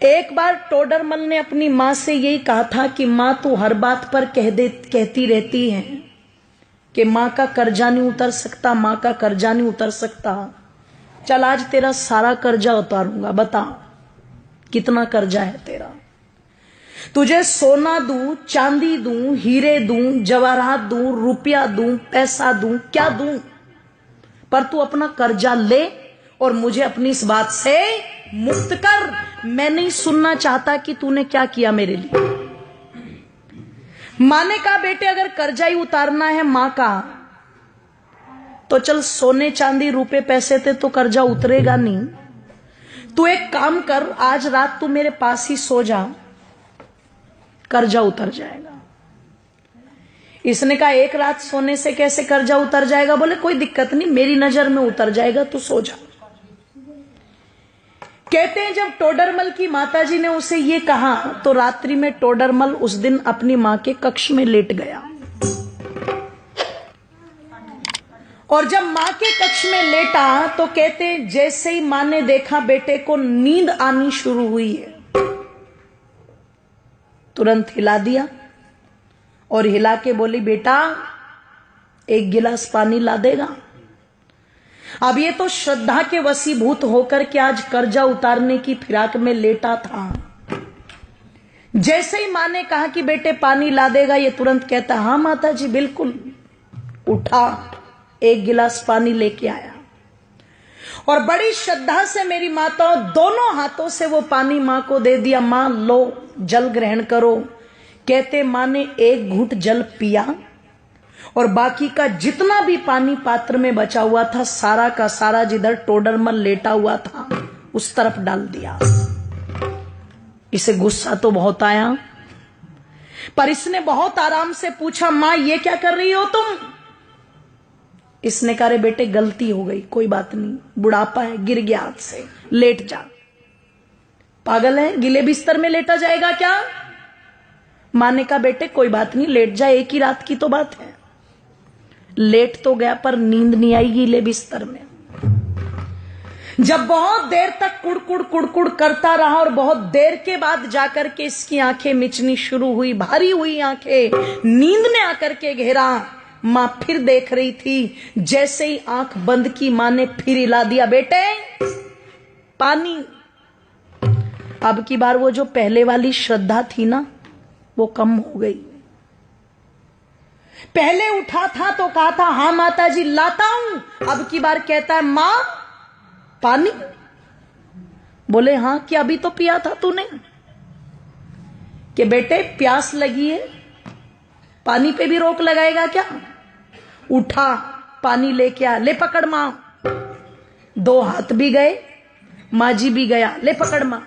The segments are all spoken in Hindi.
एक बार टोडरमल ने अपनी माँ से यही कहा था कि माँ तू हर बात पर कहती रहती है कि माँ का कर्जा नहीं उतर सकता, माँ का कर्जा नहीं उतर सकता। चल आज तेरा सारा कर्जा उतारूंगा, बता कितना कर्जा है तेरा। तुझे सोना दूं, चांदी दूं, हीरे दूं, जवाहरात दूं, रुपया दूं, पैसा दूं, क्या दूं, पर तू अपना कर्जा ले और मुझे अपनी इस बात से मुक्त कर। मैं नहीं सुनना चाहता कि तूने क्या किया मेरे लिए। मां ने कहा बेटे अगर कर्जा ही उतारना है मां का तो चल सोने चांदी रुपए पैसे थे तो कर्जा उतरेगा नहीं। तू एक काम कर, आज रात तू मेरे पास ही सो जा, कर्जा उतर जाएगा। इसने कहा एक रात सोने से कैसे कर्जा उतर जाएगा? बोले कोई दिक्कत नहीं, मेरी नजर में उतर जाएगा, तू सो जा। कहते हैं जब टोडरमल की माताजी ने उसे ये कहा तो रात्रि में टोडरमल उस दिन अपनी मां के कक्ष में लेट गया। और जब मां के कक्ष में लेटा तो कहते हैं जैसे ही मां ने देखा बेटे को नींद आनी शुरू हुई है, तुरंत हिला दिया और हिला के बोली बेटा एक गिलास पानी ला देगा। अब ये तो श्रद्धा के वशीभूत होकर के आज कर्जा उतारने की फिराक में लेटा था। जैसे ही मां ने कहा कि बेटे पानी ला देगा, ये तुरंत कहता हाँ माता जी बिल्कुल। उठा, एक गिलास पानी लेके आया और बड़ी श्रद्धा से मेरी माताओं दोनों हाथों से वो पानी मां को दे दिया। मां लो जल ग्रहण करो। कहते मां ने एक घूंट जल पिया और बाकी का जितना भी पानी पात्र में बचा हुआ था सारा का सारा जिधर टोडरमल लेटा हुआ था उस तरफ डाल दिया। इसे गुस्सा तो बहुत आया, पर इसने बहुत आराम से पूछा मां ये क्या कर रही हो तुम? इसने कहा रे बेटे गलती हो गई, कोई बात नहीं, बुढ़ापा है, गिर गया हाथ से, लेट जा। पागल है, गीले बिस्तर में लेटा जाएगा क्या? मां ने कहा बेटे कोई बात नहीं, लेट जा, एक ही रात की तो बात है। लेट तो गया पर नींद नहीं आई गीले बिस्तर में। जब बहुत देर तक कुड़कुड़ कुड़कुड़ करता रहा और बहुत देर के बाद जाकर के इसकी आंखें मिचनी शुरू हुई, भारी हुई आंखें, नींद ने आकर के घेरा। मां फिर देख रही थी, जैसे ही आंख बंद की मां ने फिर हिला दिया बेटे पानी। अब की बार वो जो पहले वाली श्रद्धा थी ना वो कम हो गई। पहले उठा था तो कहा था हाँ माता जी लाता हूं, अब की बार कहता है मां पानी। बोले हाँ क्या अभी तो पिया था तूने? कि बेटे प्यास लगी है, पानी पे भी रोक लगाएगा क्या? उठा पानी लेके आ, ले पकड़ मां। दो हाथ भी गए, मां जी भी गया, ले पकड़ मां।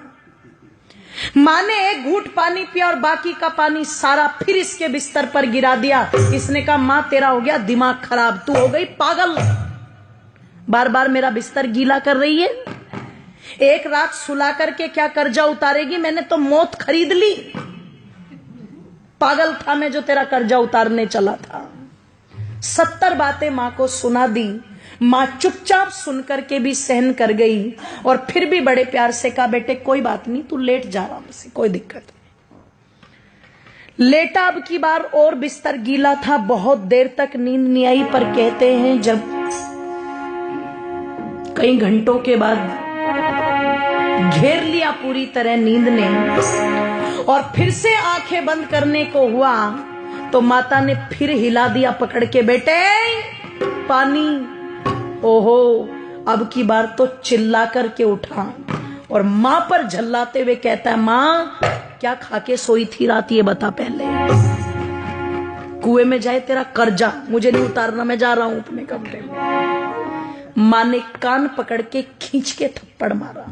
मां ने एक घूंट पानी पिया और बाकी का पानी सारा फिर इसके बिस्तर पर गिरा दिया। इसने कहा मां तेरा हो गया दिमाग खराब, तू हो गई पागल, बार बार मेरा बिस्तर गीला कर रही है। एक रात सुला करके क्या कर्जा उतारेगी? मैंने तो मौत खरीद ली। पागल था मैं जो तेरा कर्जा उतारने चला था। 70 बातें मां को सुना दी। मां चुपचाप सुनकर के भी सहन कर गई और फिर भी बड़े प्यार से कहा बेटे कोई बात नहीं, तू लेट जा आराम से, कोई दिक्कत नहीं। लेटा, अब की बार और बिस्तर गीला था, बहुत देर तक नींद नहीं आई। पर कहते हैं जब कई घंटों के बाद घेर लिया पूरी तरह नींद ने और फिर से आंखें बंद करने को हुआ तो माता ने फिर हिला दिया पकड़ के, बेटे पानी। ओहो, अब की बार तो चिल्ला करके उठा और मां पर झल्लाते हुए कहता है मां क्या खा के सोई थी रात ये बता पहले। कुएं में जाए तेरा कर्जा, मुझे नहीं उतारना, मैं जा रहा हूं अपने कमरे में। मां ने कान पकड़ के खींच के थप्पड़ मारा।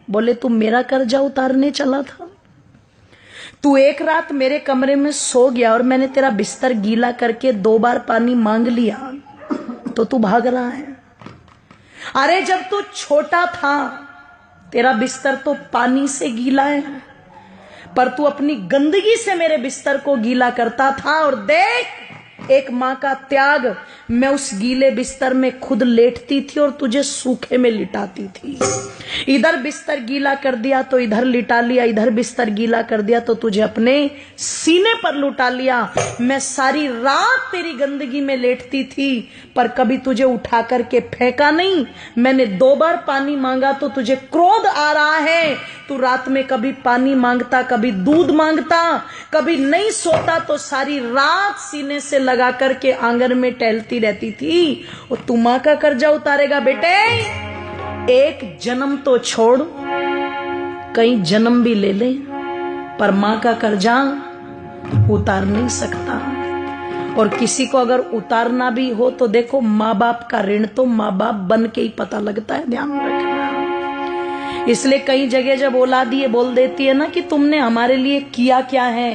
बोले तू मेरा कर्जा उतारने चला था? तू एक रात मेरे कमरे में सो गया और मैंने तेरा बिस्तर गीला करके 2 बार पानी मांग लिया तो तू भाग रहा है। अरे जब तू छोटा था तेरा बिस्तर तो पानी से गीला है, पर तू अपनी गंदगी से मेरे बिस्तर को गीला करता था। और देख एक माँ का त्याग, मैं उस गीले बिस्तर में खुद लेटती थी और तुझे सूखे में लिटाती थी। इधर बिस्तर गीला कर दिया तो इधर लिटा लिया, इधर बिस्तर गीला कर दिया तो तुझे अपने सीने पर लुटा लिया। मैं सारी रात तेरी गंदगी में लेटती थी पर कभी तुझे उठा करके फेंका नहीं। मैंने 2 बार पानी मांगा तो तुझे क्रोध आ रहा है। तू रात में कभी पानी मांगता, कभी दूध मांगता, कभी नहीं सोता तो सारी रात सीने से लगा करके आंगन में टहलती रहती थी। और तू मां का कर्जा उतारेगा बेटे? एक जन्म तो छोड़, कई जन्म भी ले ले, पर मां का कर्जा उतार नहीं सकता। और किसी को अगर उतारना भी हो तो देखो, माँ बाप का ऋण तो माँ बाप बन के ही पता लगता है, ध्यान रखना। इसलिए कई जगह जब औलाद ये बोल देती है ना कि तुमने हमारे लिए किया क्या है,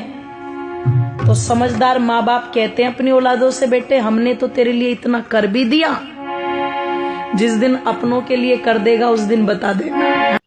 तो समझदार माँ बाप कहते हैं अपनी औलादों से, बेटे हमने तो तेरे लिए इतना कर भी दिया, जिस दिन अपनों के लिए कर देगा उस दिन बता देना।